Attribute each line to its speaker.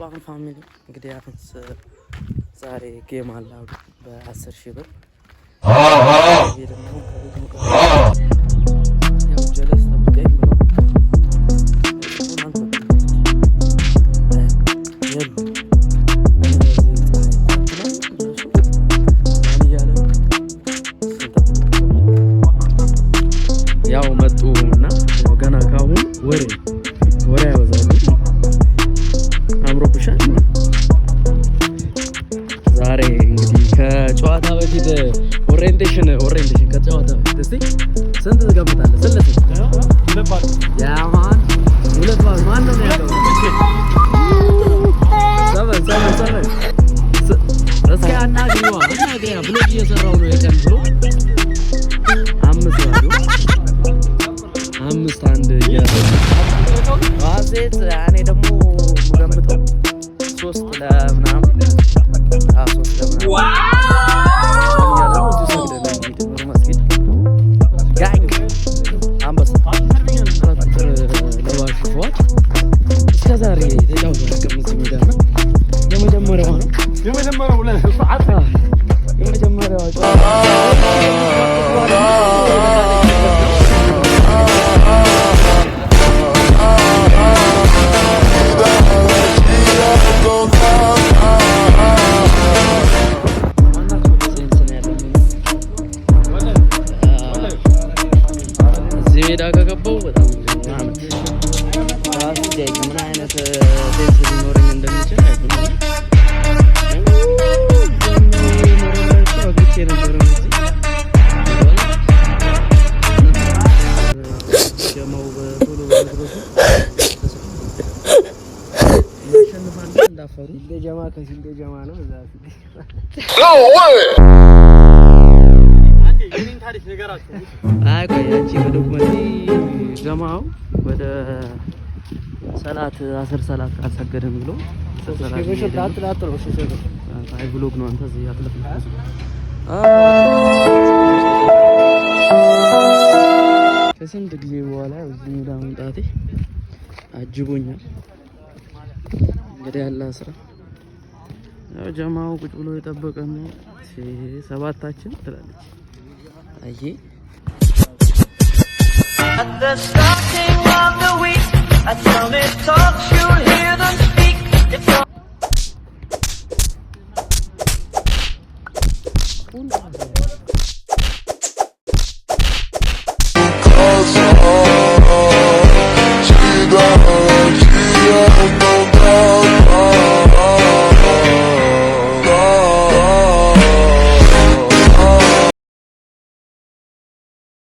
Speaker 1: ዋን ፋሚሊ እንግዲህ አሁንስ ዛሬ ጌም አለው በ10,000 ብር ያው መጡና ገና ካሁን ወሬ ያወዛሉ አምሮብሻል። ዛሬ እንግዲህ ከጨዋታ በፊት ኦሪየንቴሽን ከጨዋታ በፊት እስቲ ስንት ትገምታለህ? ስለዚህ ያማን ሁለት ባል ማን ነው ያለው? ሰበን እስኪ አናግሪዋ ብሎግ እየሰራው ነው የቀን ብሎ 5-1 ዋዜት እኔ ደግሞ ምገምተው 3 ለምናምን 3 ለምናምን እስከዛሬ ተጫውተን አቅምስ ሜዳና የመጀመሪያው ሜዳ ከገባው በጣም ራሱ ጃይ ምን አይነት ቴንስ ሊኖረኝ እንደሚችል አይደለም። ጀማው ወደ ሰላት 10 ሰላት አልሰገደም ብሎ አይ ብሎግ ነው አንተ እዚህ አጥለፍልፍ ከስንት ጊዜ በኋላ እዚህ ሜዳ መምጣቴ አጅቦኛል። እንግዲህ ያለ ስራ ያው ጀማው ቁጭ ብሎ የጠበቀን ነው። ሰባታችን ትላለች አይ At the starting of the week, I tell me talks, you'll hear them